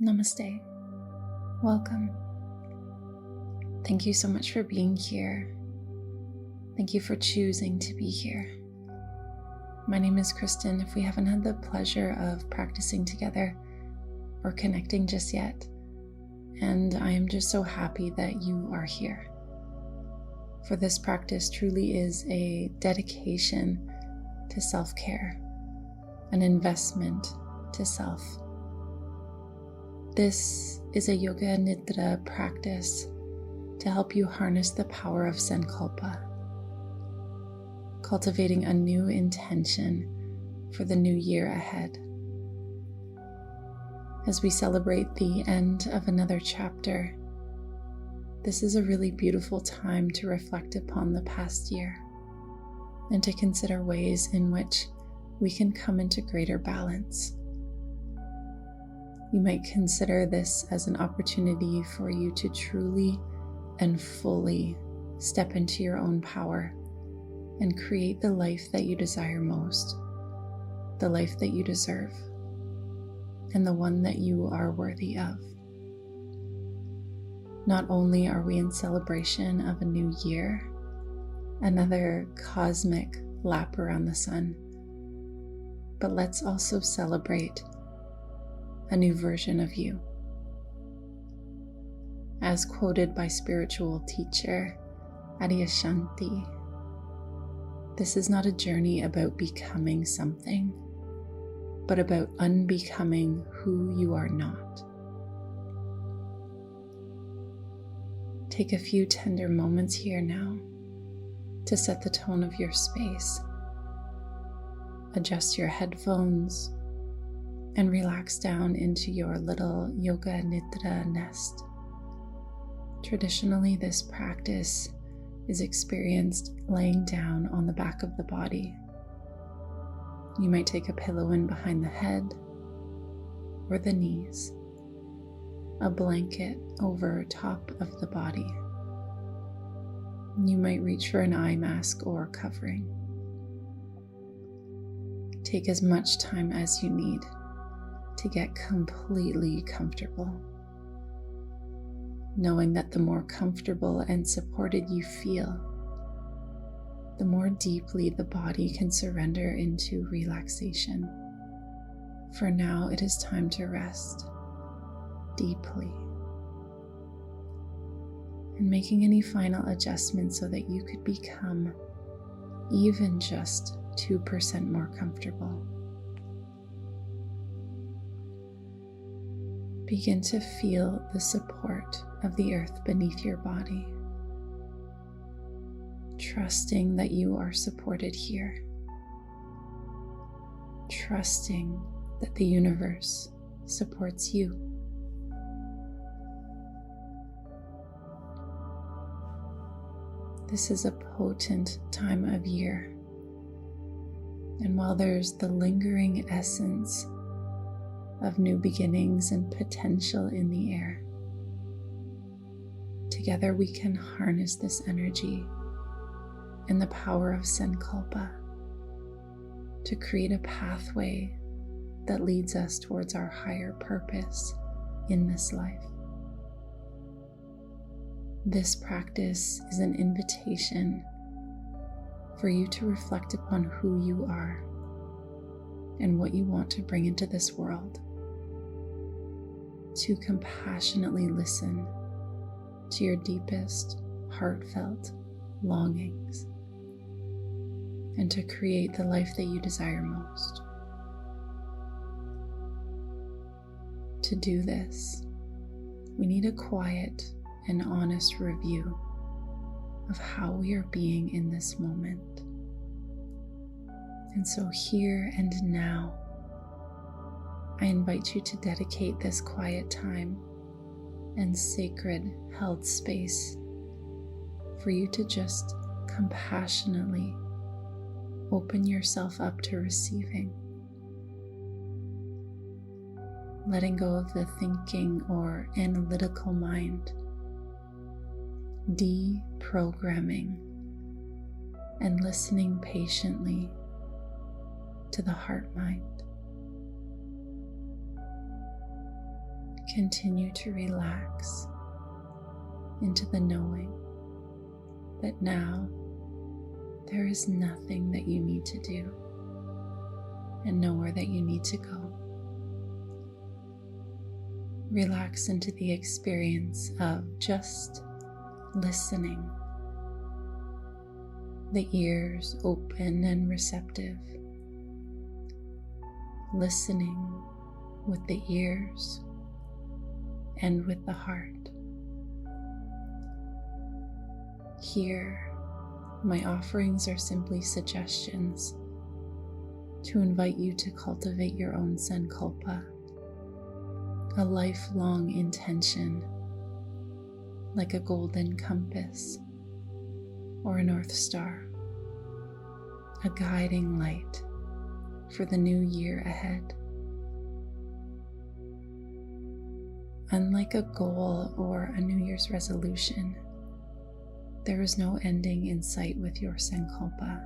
Namaste. Welcome. Thank you so much for being here. Thank you for choosing to be here. My name is Kristyn. If we haven't had the pleasure of practicing together or connecting just yet, and I am just so happy that you are here. For this practice truly is a dedication to self-care, an investment to self. This is a yoga nidra practice to help you harness the power of Sankulpa, cultivating a new intention for the new year ahead. As we celebrate the end of another chapter, this is a really beautiful time to reflect upon the past year and to consider ways in which we can come into greater balance. You might consider this as an opportunity for you to truly and fully step into your own power and create the life that you desire most, the life that you deserve, and the one that you are worthy of. Not only are we in celebration of a new year, another cosmic lap around the sun, but let's also celebrate a new version of you. As quoted by spiritual teacher Adyashanti, this is not a journey about becoming something, but about unbecoming who you are not. Take a few tender moments here now to set the tone of your space. Adjust your headphones and relax down into your little yoga nidra nest. Traditionally, this practice is experienced laying down on the back of the body. You might take a pillow in behind the head or the knees, a blanket over top of the body. You might reach for an eye mask or covering. Take as much time as you need to get completely comfortable, knowing that the more comfortable and supported you feel, the more deeply the body can surrender into relaxation. For now, it is time to rest deeply, and making any final adjustments so that you could become even just 2% more comfortable. Begin to feel the support of the earth beneath your body, trusting that you are supported here, trusting that the universe supports you. This is a potent time of year, and while there's the lingering essence of new beginnings and potential in the air, together we can harness this energy and the power of Sankulpa to create a pathway that leads us towards our higher purpose in this life. This practice is an invitation for you to reflect upon who you are and what you want to bring into this world, to compassionately listen to your deepest, heartfelt longings, and to create the life that you desire most. To do this, we need a quiet and honest review of how we are being in this moment. And so here and now, I invite you to dedicate this quiet time and sacred held space for you to just compassionately open yourself up to receiving, letting go of the thinking or analytical mind, deprogramming and listening patiently to the heart mind. continue to relax into the knowing that now there is nothing that you need to do and nowhere that you need to go. Relax into the experience of just listening, the ears open and receptive, listening with the ears and with the heart. Here, my offerings are simply suggestions to invite you to cultivate your own Sankulpa, a lifelong intention like a golden compass or a North Star, a guiding light for the new year ahead. Unlike a goal or a New Year's resolution, there is no ending in sight with your Sankulpa,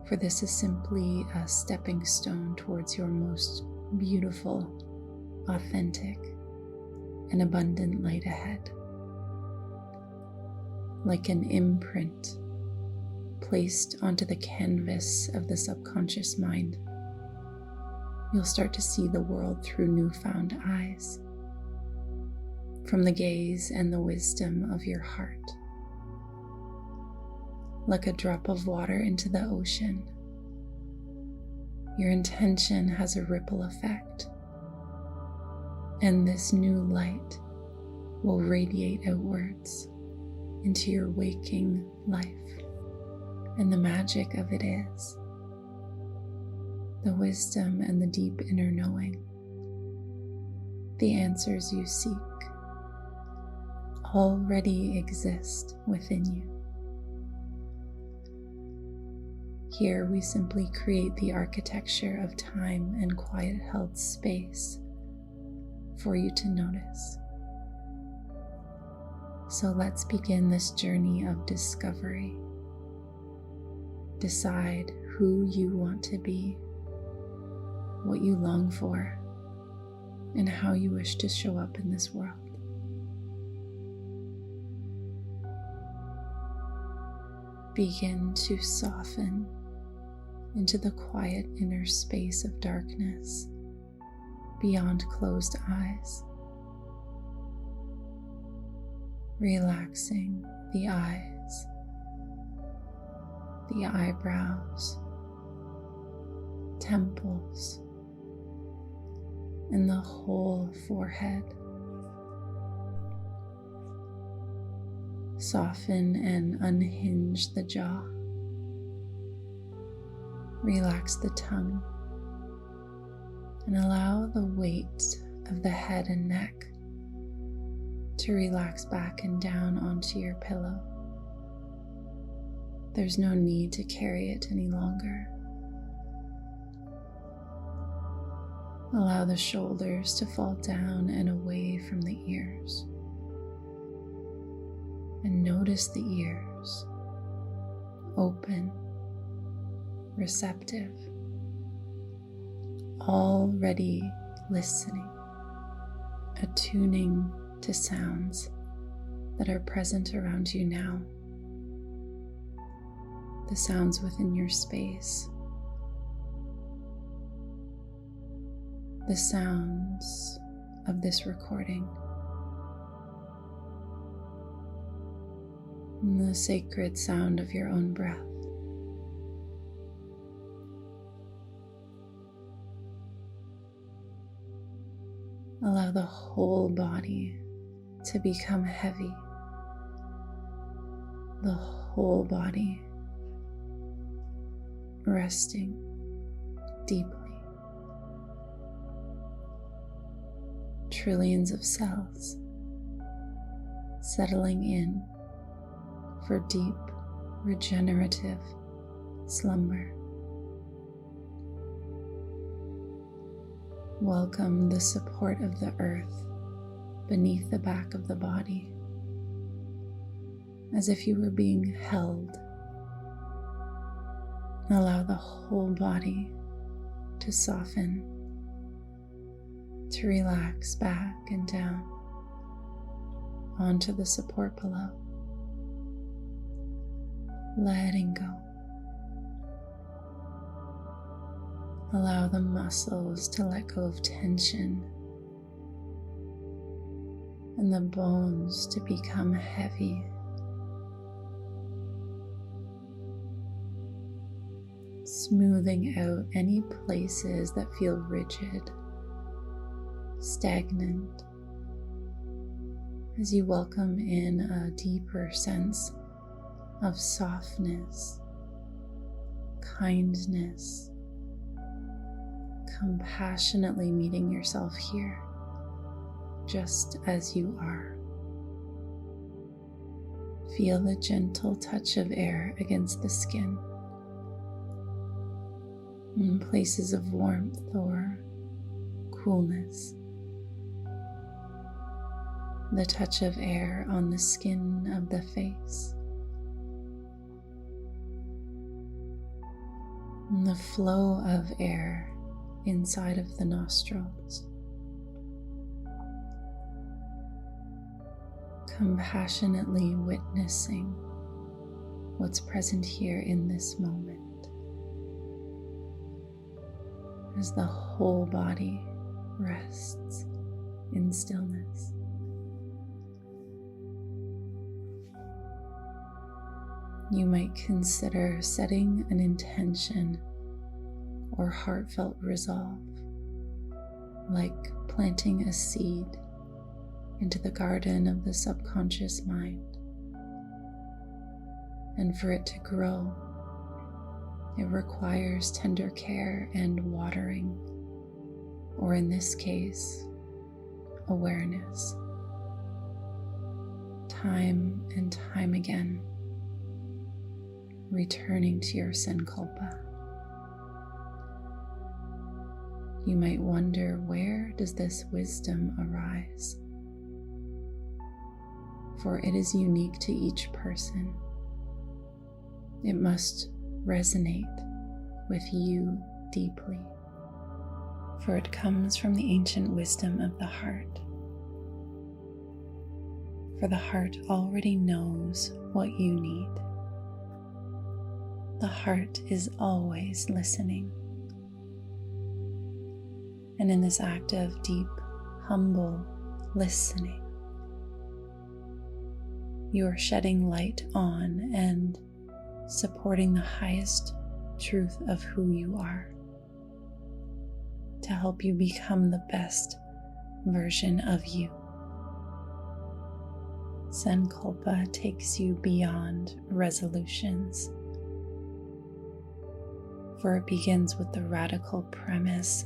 for this is simply a stepping stone towards your most beautiful, authentic, and abundant light ahead. Like an imprint placed onto the canvas of the subconscious mind, you'll start to see the world through newfound eyes, from the gaze and the wisdom of your heart. Like a drop of water into the ocean, your intention has a ripple effect, and this new light will radiate outwards into your waking life. And the magic of it is the wisdom and the deep inner knowing. The answers you seek already exist within you. Here we simply create the architecture of time and quiet held space for you to notice. So let's begin this journey of discovery. Decide who you want to be, what you long for, and how you wish to show up in this world. Begin to soften into the quiet inner space of darkness beyond closed eyes, relaxing the eyes, the eyebrows, temples, and the whole forehead. Soften and unhinge the jaw. Relax the tongue and allow the weight of the head and neck to relax back and down onto your pillow. There's no need to carry it any longer. Allow the shoulders to fall down and away from the ears. And notice the ears, open, receptive, already listening, attuning to sounds that are present around you now. The sounds within your space, the sounds of this recording, and the sacred sound of your own breath. Allow the whole body to become heavy, the whole body resting deeply. Trillions of cells settling in for deep, regenerative slumber. Welcome the support of the earth beneath the back of the body, as if you were being held. Allow the whole body to soften, to relax back and down onto the support below, letting go. Allow the muscles to let go of tension and the bones to become heavy. Smoothing out any places that feel rigid, stagnant, as you welcome in a deeper sense of softness, kindness, compassionately meeting yourself here, just as you are. Feel the gentle touch of air against the skin, in places of warmth or coolness. The touch of air on the skin of the face. And the flow of air inside of the nostrils. Compassionately witnessing what's present here in this moment, as the whole body rests in stillness. You might consider setting an intention or heartfelt resolve, like planting a seed into the garden of the subconscious mind. And for it to grow, it requires tender care and watering, or in this case, awareness. Time and time again, returning to your Sankulpa. You might wonder, where does this wisdom arise? For it is unique to each person. It must resonate with you deeply, for it comes from the ancient wisdom of the heart. For the heart already knows what you need. The heart is always listening. And in this act of deep, humble listening, you are shedding light on and supporting the highest truth of who you are, to help you become the best version of you. Sankulpa takes you beyond resolutions, for it begins with the radical premise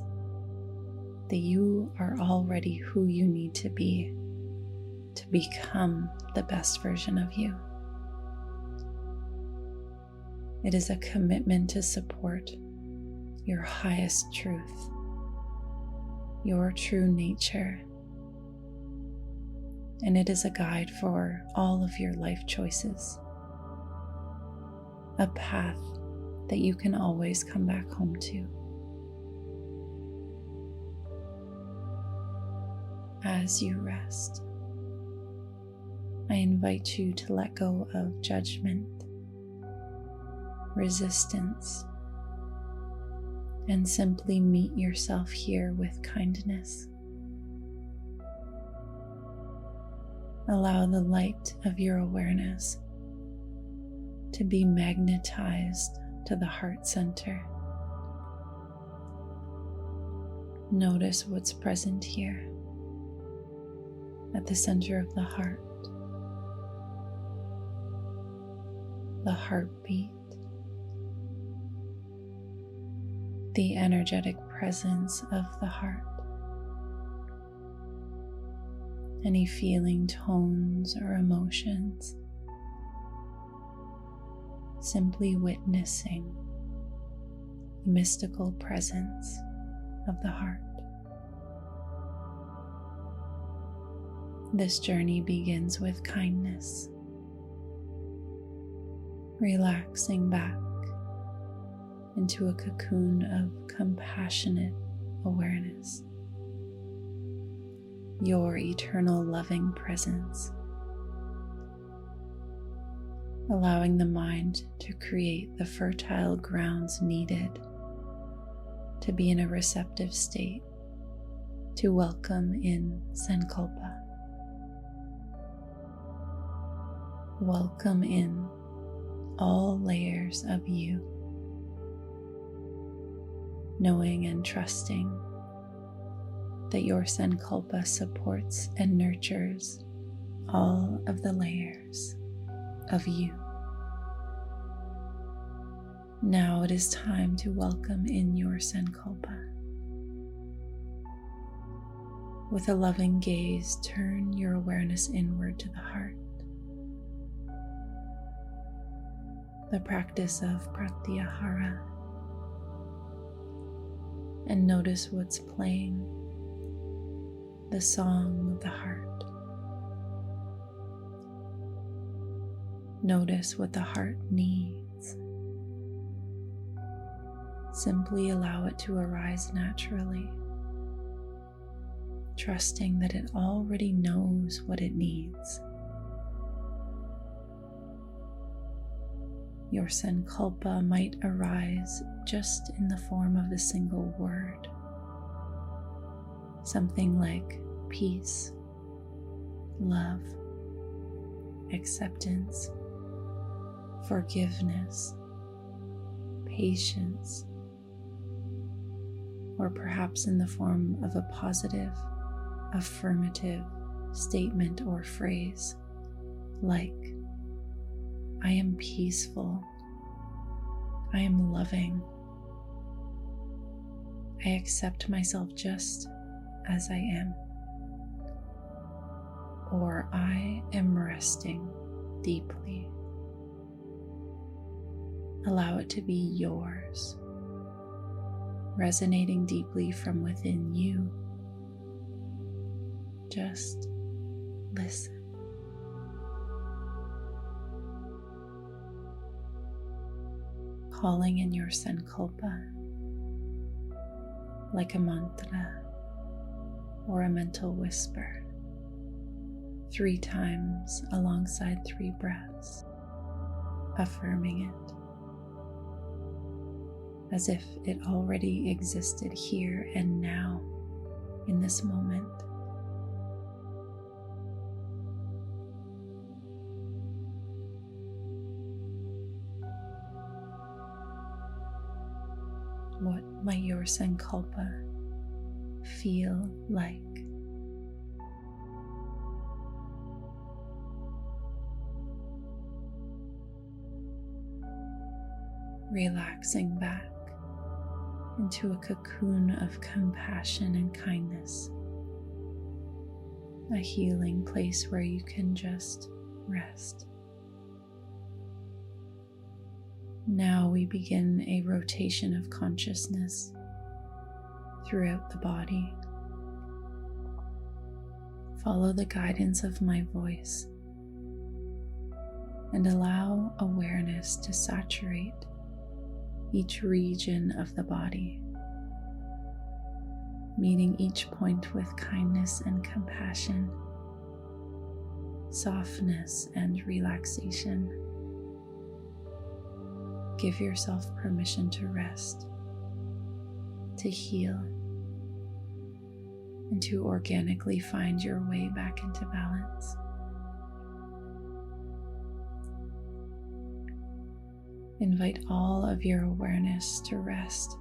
that you are already who you need to be to become the best version of you. It is a commitment to support your highest truth, your true nature, and it is a guide for all of your life choices, a path that you can always come back home to. As you rest, I invite you to let go of judgment, resistance, and simply meet yourself here with kindness. Allow the light of your awareness to be magnetized to the heart center. Notice what's present here at the center of the heart. The heartbeat, the energetic presence of the heart, any feeling tones or emotions, simply witnessing the mystical presence of the heart. This journey begins with kindness, relaxing back into a cocoon of compassionate awareness. your eternal loving presence, allowing the mind to create the fertile grounds needed to be in a receptive state to welcome in Sankulpa. Welcome in all layers of you, knowing and trusting that your Sankulpa supports and nurtures all of the layers of you. Now it is time to welcome in your Sankulpa. With a loving gaze, turn your awareness inward to the heart. The practice of pratyahara, and notice what's playing, the song of the heart. Notice what the heart needs. Simply allow it to arise naturally, trusting that it already knows what it needs. Your Sankulpa might arise just in the form of a single word, something like peace, love, acceptance, forgiveness, patience, or perhaps in the form of a positive, affirmative statement or phrase like, I am peaceful, I am loving, I accept myself just as I am, or I am resting deeply. Allow it to be yours, resonating deeply from within you. Just listen. Calling in your Sankulpa like a mantra or a mental whisper, 3 times alongside 3 breaths, affirming it as if it already existed here and now in this moment. What might your Sankulpa feel like? Relaxing back into a cocoon of compassion and kindness, a healing place where you can just rest. Now we begin a rotation of consciousness throughout the body. Follow the guidance of my voice and allow awareness to saturate each region of the body, meeting each point with kindness and compassion, softness and relaxation. Give yourself permission to rest, to heal, and to organically find your way back into balance. Invite all of your awareness to rest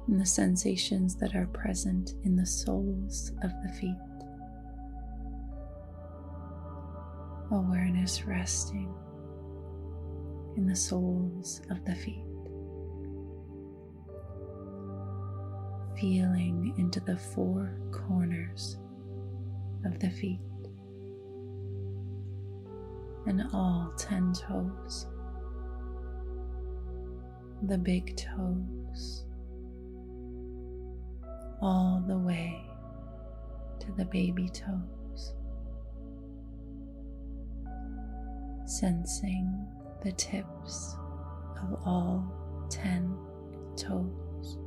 in the sensations that are present in the soles of the feet. Awareness resting in the soles of the feet. Feeling into the 4 corners of the feet and all 10 toes. The big toes all the way to the baby toes, sensing the tips of all 10 toes.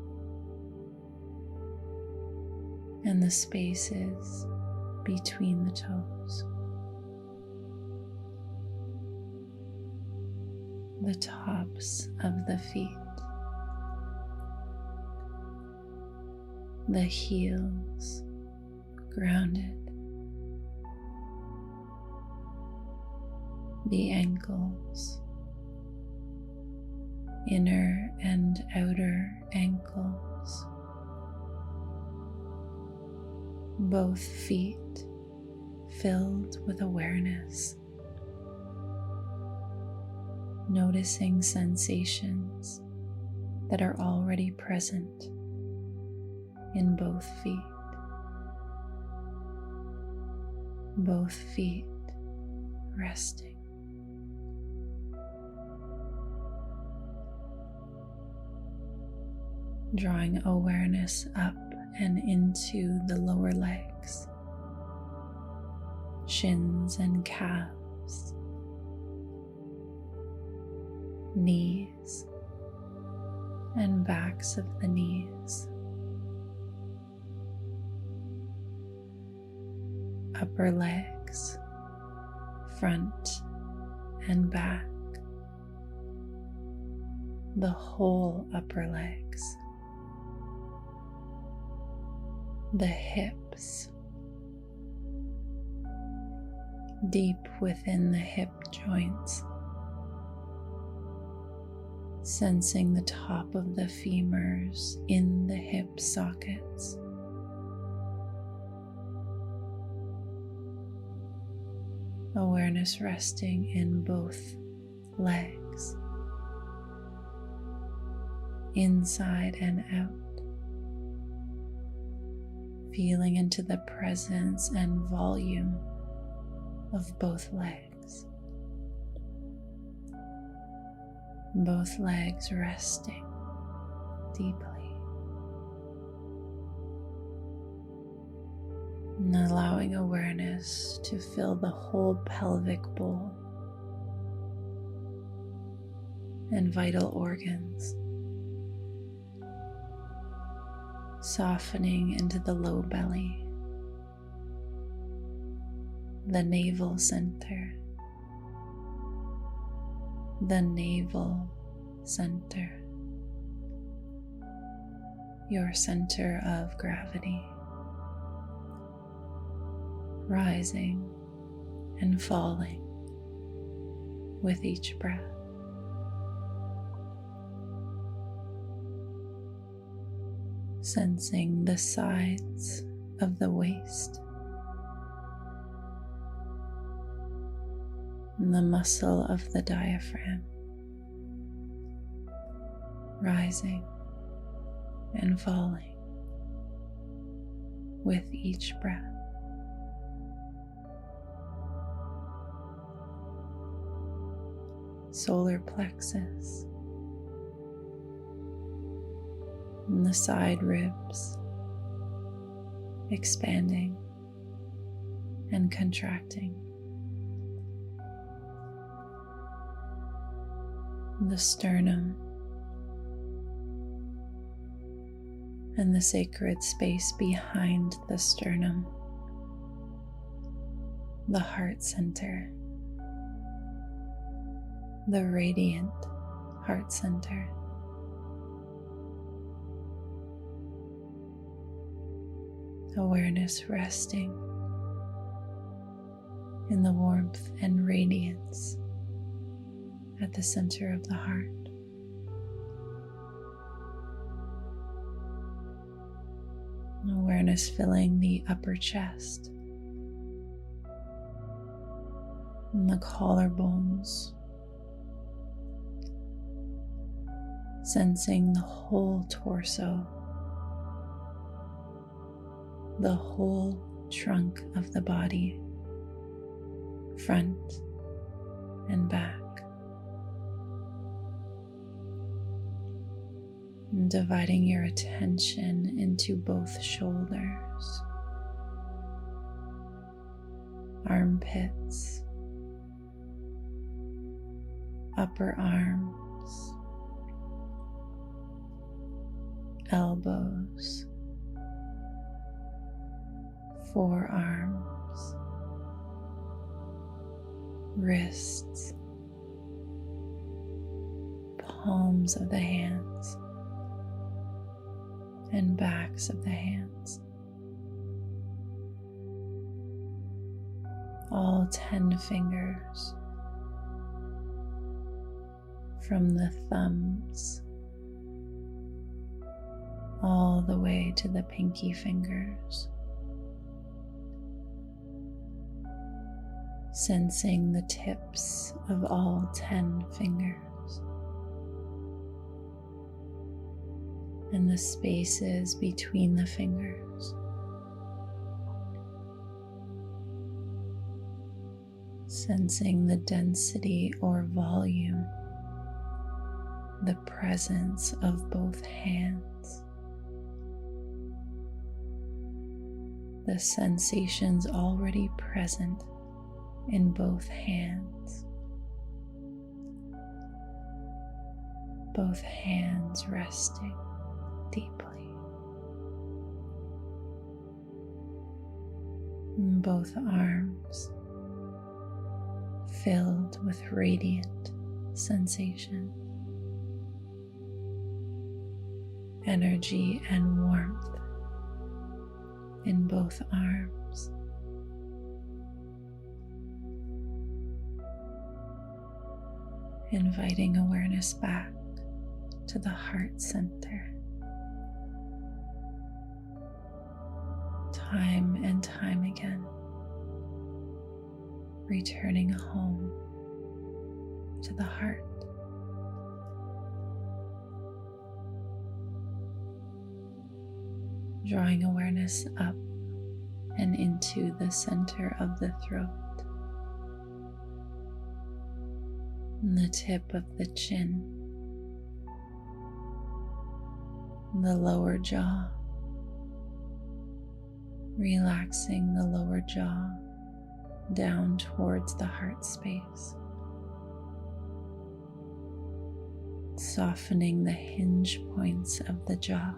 and the spaces between the toes, the tops of the feet, the heels grounded, the ankles, inner and outer ankles, both feet filled with awareness, noticing sensations that are already present in both feet resting. Drawing awareness up and into the lower legs, shins and calves, knees and backs of the knees, upper legs, front and back, the whole upper legs, the hips, deep within the hip joints, sensing the top of the femurs in the hip sockets, awareness resting in both legs, inside and out, feeling into the presence and volume of both legs, both legs resting deeply, and allowing awareness to fill the whole pelvic bowl and vital organs, softening into the low belly, the navel center, your center of gravity, rising and falling with each breath. Sensing the sides of the waist, and the muscle of the diaphragm, rising and falling with each breath. Solar plexus, and the side ribs expanding and contracting, the sternum and the sacred space behind the sternum, the heart center, the radiant heart center, awareness resting in the warmth and radiance at the center of the heart. Awareness filling the upper chest and the collarbones, sensing the whole torso, the whole trunk of the body, front and back, and dividing your attention into both shoulders, armpits, upper arms, elbows, forearms, wrists, palms of the hands, and backs of the hands. All 10 fingers, from the thumbs all the way to the pinky fingers, sensing the tips of all 10 fingers and the spaces between the fingers. Sensing the density or volume, the presence of both hands, the sensations already present in both hands, both hands resting deeply, both arms filled with radiant sensation, energy and warmth in both arms. Inviting awareness back to the heart center. Time and time again, returning home to the heart. Drawing awareness up and into the center of the throat, and the tip of the chin, the lower jaw, relaxing the lower jaw down towards the heart space, softening the hinge points of the jaw,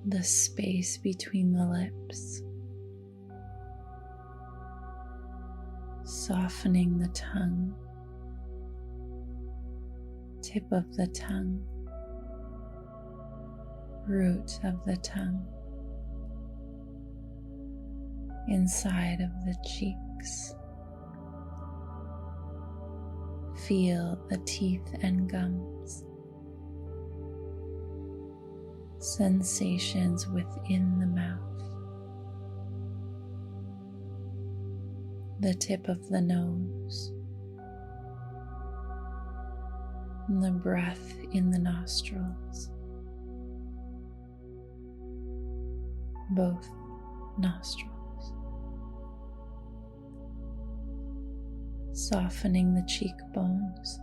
the space between the lips, softening the tongue, tip of the tongue, root of the tongue, inside of the cheeks. Feel the teeth and gums, sensations within the mouth, the tip of the nose, and the breath in the nostrils, both nostrils, softening the cheekbones,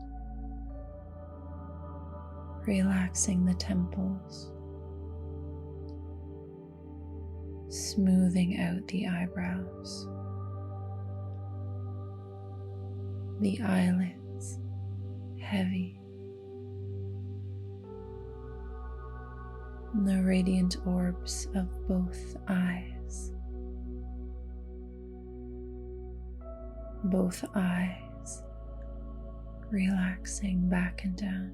relaxing the temples, smoothing out the eyebrows, the eyelids heavy, and the radiant orbs of both eyes, relaxing back and down,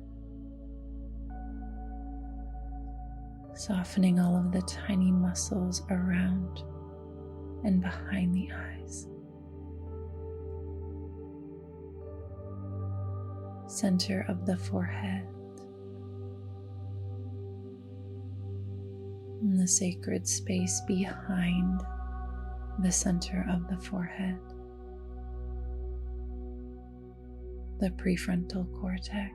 softening all of the tiny muscles around and behind the eyes. Center of the forehead, and the sacred space behind the center of the forehead, the prefrontal cortex,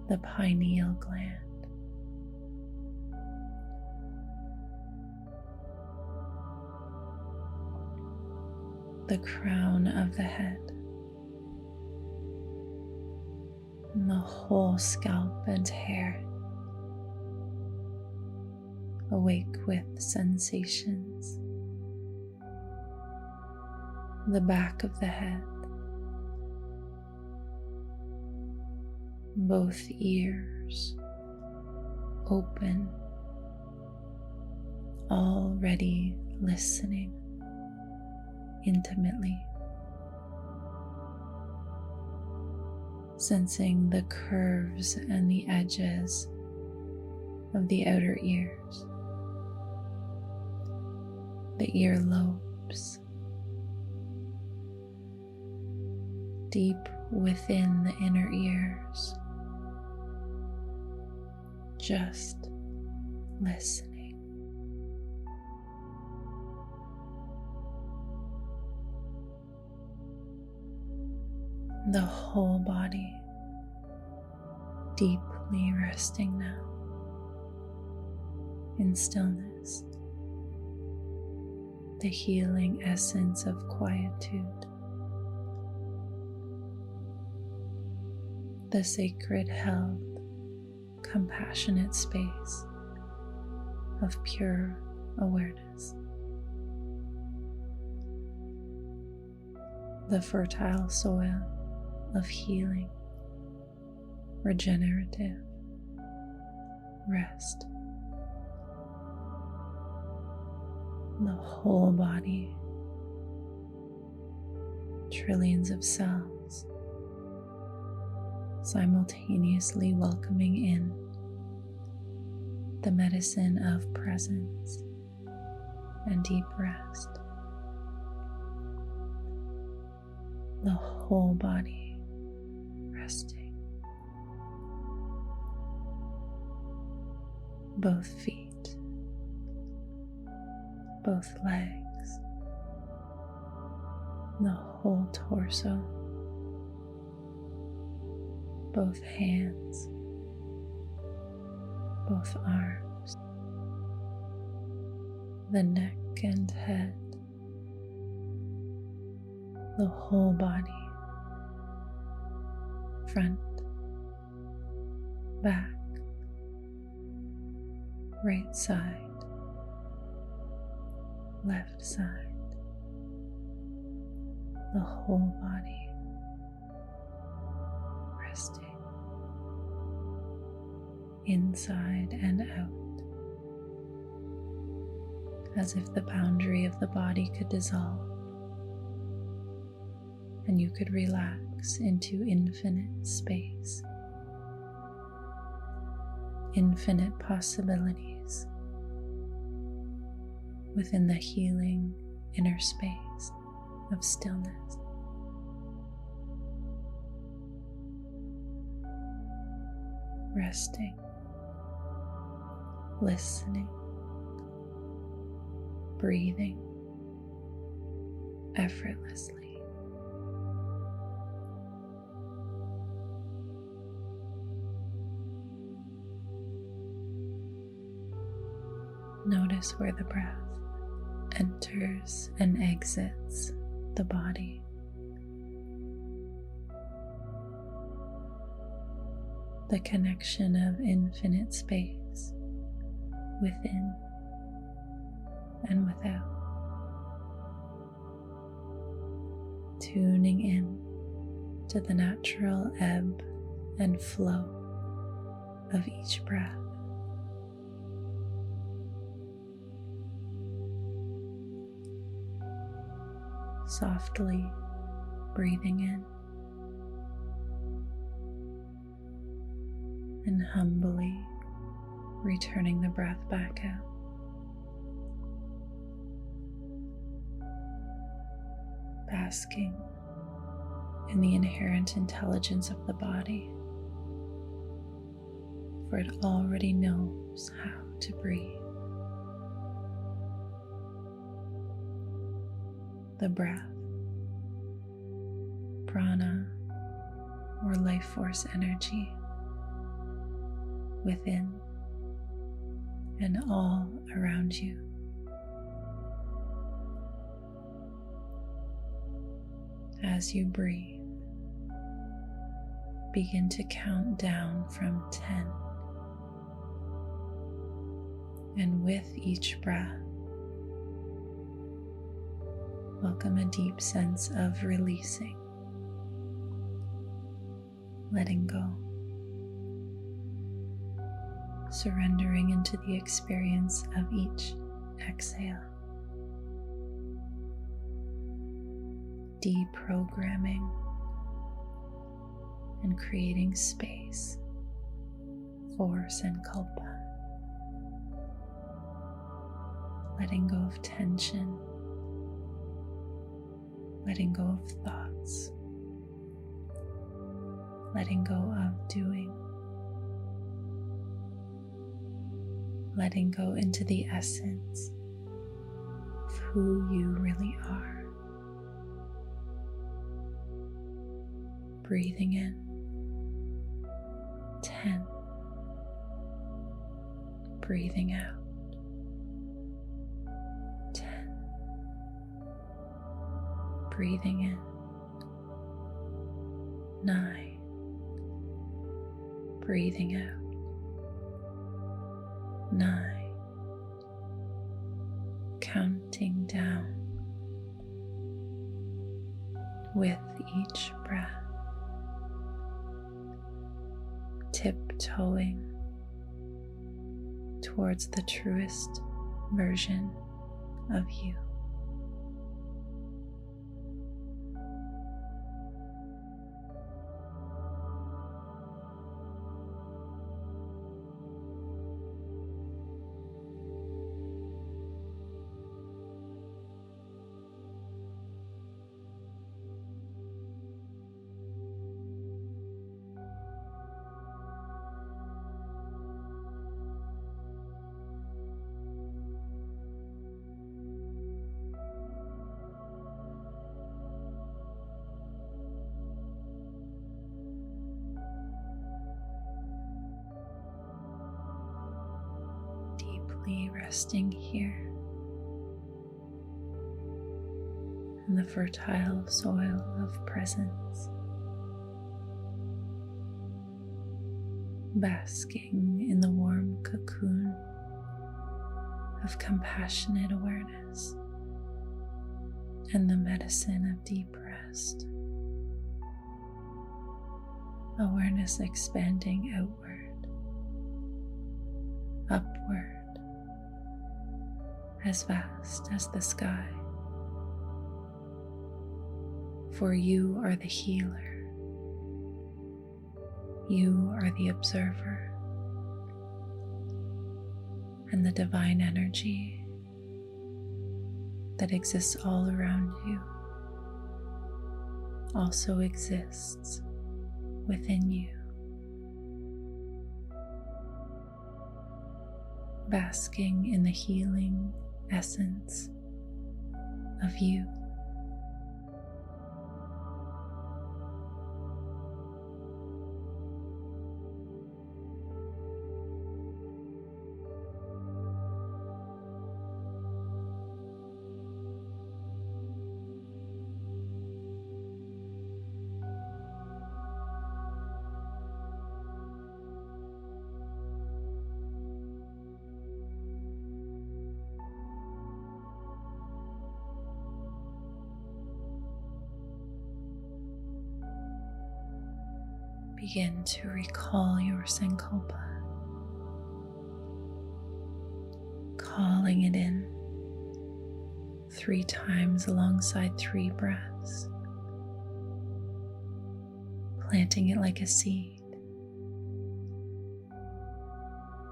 the pineal gland, the crown of the head, and the whole scalp and hair, awake with sensations, the back of the head, both ears, open, already listening intimately, sensing the curves and the edges of the outer ears, the earlobes, deep within the inner ears, just listening. The whole body deeply resting now in stillness, the healing essence of quietude, the sacred held, compassionate space of pure awareness, the fertile soil of healing, regenerative rest, the whole body, trillions of cells simultaneously welcoming in the medicine of presence and deep rest, the whole body resting, both feet, both legs, the whole torso, both hands, both arms, the neck and head, the whole body, front, back, right side, left side, the whole body resting, inside and out, as if the boundary of the body could dissolve and you could relax into infinite space, infinite possibilities within the healing inner space of stillness. Resting, listening, breathing effortlessly. Notice where the breath enters and exits the body. The connection of infinite space within and without. Tuning in to the natural ebb and flow of each breath. Softly breathing in and humbly returning the breath back out. Basking in the inherent intelligence of the body, for it already knows how to breathe. The breath, prana, or life force energy within and all around you. As you breathe, begin to count down from 10, and with each breath, welcome a deep sense of releasing, letting go, surrendering into the experience of each exhale, deprogramming and creating space for Sankulpa, letting go of tension, letting go of thoughts, letting go of doing, letting go into the essence of who you really are. Breathing in 10, breathing out 10, breathing in 9, breathing out 9, counting down with each breath, tiptoeing towards the truest version of you. Resting here in the fertile soil of presence, basking in the warm cocoon of compassionate awareness and the medicine of deep rest. Awareness expanding outward, upward, as vast as the sky. For you are the healer. You are the observer. And the divine energy that exists all around you also exists within you. Basking in the healing essence of you. Begin to recall your Sankulpa, calling it in 3 times alongside 3 breaths, planting it like a seed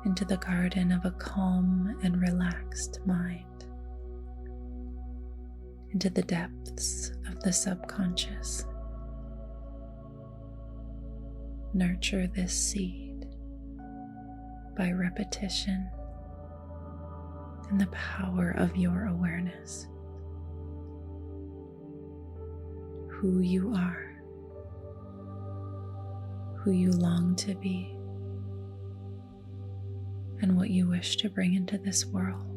into the garden of a calm and relaxed mind, into the depths of the subconscious. Nurture this seed by repetition and the power of your awareness. Who you are, who you long to be, and what you wish to bring into this world.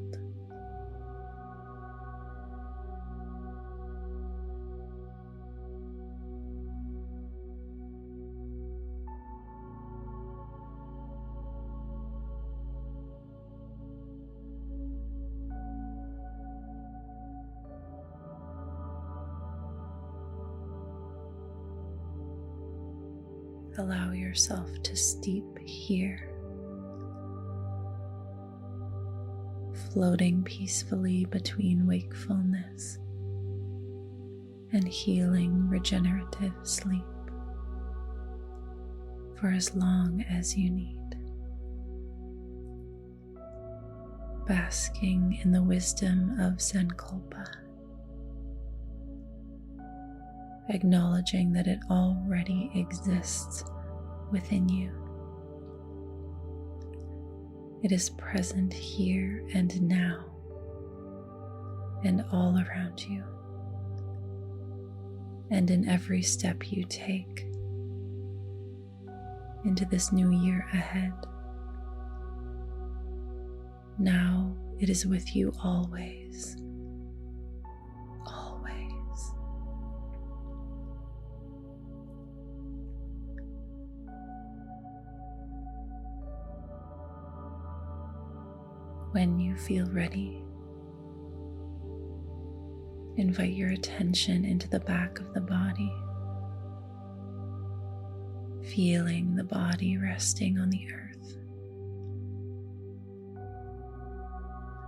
Allow yourself to steep here floating peacefully between wakefulness and healing regenerative sleep for as long as you need. Basking in the wisdom of Sankulpa, acknowledging that it already exists within you. It is present here and now and all around you, and in every step you take into this new year ahead. Now it is with you always, always. When you feel ready, invite your attention into the back of the body, feeling the body resting on the earth.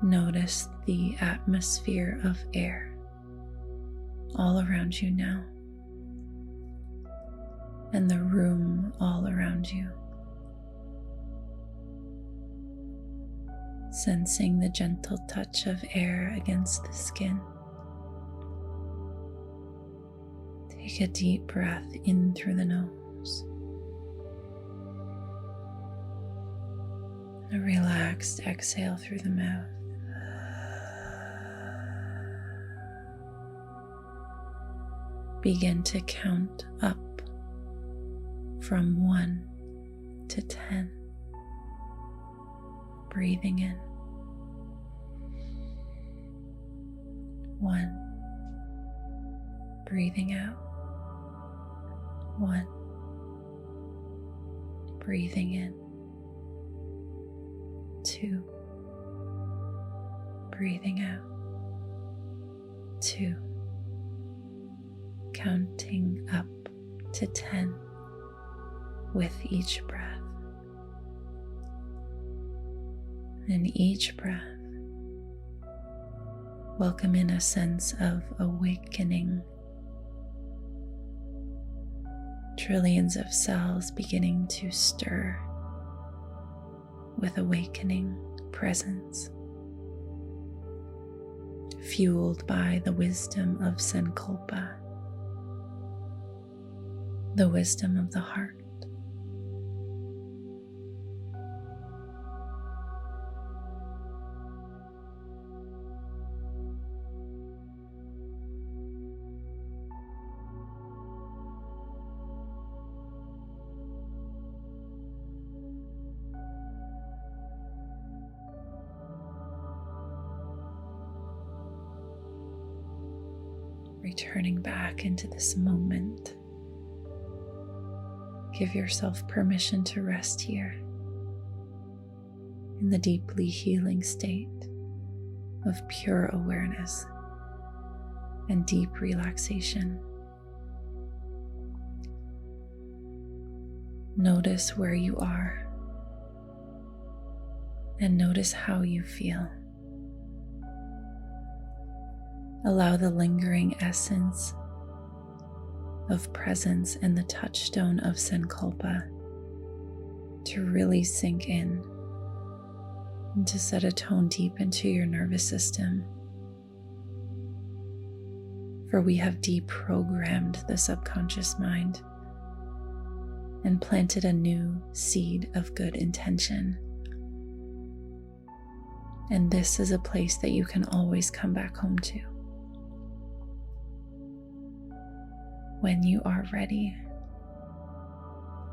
Notice the atmosphere of air all around you now, and the room all around you. Sensing the gentle touch of air against the skin. Take a deep breath in through the nose. A relaxed exhale through the mouth. Begin to count up from 1 to 10. Breathing in. 1. Breathing out. 1. Breathing in. 2. Breathing out. 2. Counting up to 10 with each breath. In each breath, welcome in a sense of awakening. Trillions of cells beginning to stir with awakening presence, fueled by the wisdom of Sankulpa, the wisdom of the heart. Returning back into this moment. Give yourself permission to rest here in the deeply healing state of pure awareness and deep relaxation. Notice where you are and notice how you feel. Allow the lingering essence of presence and the touchstone of Sankulpa to really sink in and to set a tone deep into your nervous system. For we have deprogrammed the subconscious mind and planted a new seed of good intention. And this is a place that you can always come back home to. When you are ready,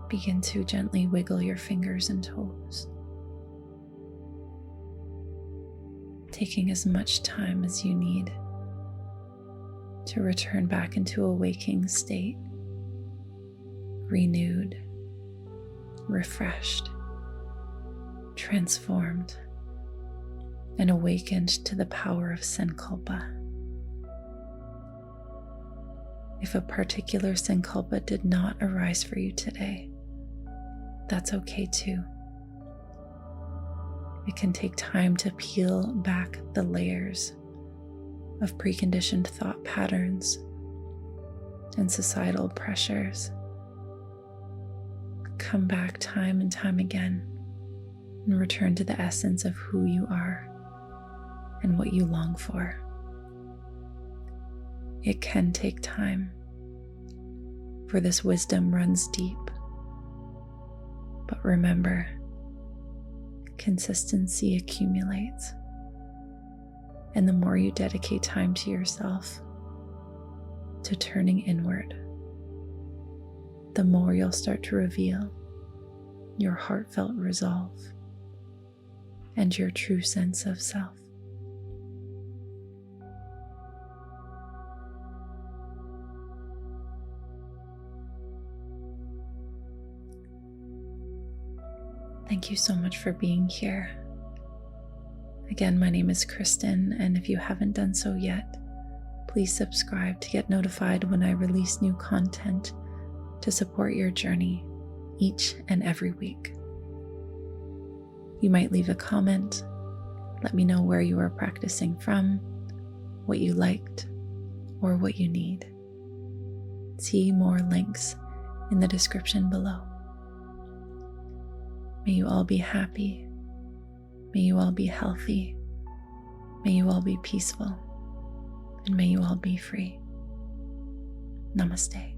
begin to gently wiggle your fingers and toes, taking as much time as you need to return back into a waking state, renewed, refreshed, transformed, and awakened to the power of Sankulpa. If a particular Sankulpa did not arise for you today, that's okay too. It can take time to peel back the layers of preconditioned thought patterns and societal pressures. Come back time and time again and return to the essence of who you are and what you long for. It can take time, for this wisdom runs deep. But remember, consistency accumulates, and the more you dedicate time to yourself, to turning inward, the more you'll start to reveal your heartfelt resolve and your true sense of self. Thank you so much for being here. Again, my name is Kristyn, and if you haven't done so yet, please subscribe to get notified when I release new content to support your journey each and every week. You might leave a comment, let me know where you are practicing from, what you liked, or what you need. See more links in the description below. May you all be happy. May you all be healthy. May you all be peaceful. And may you all be free. Namaste.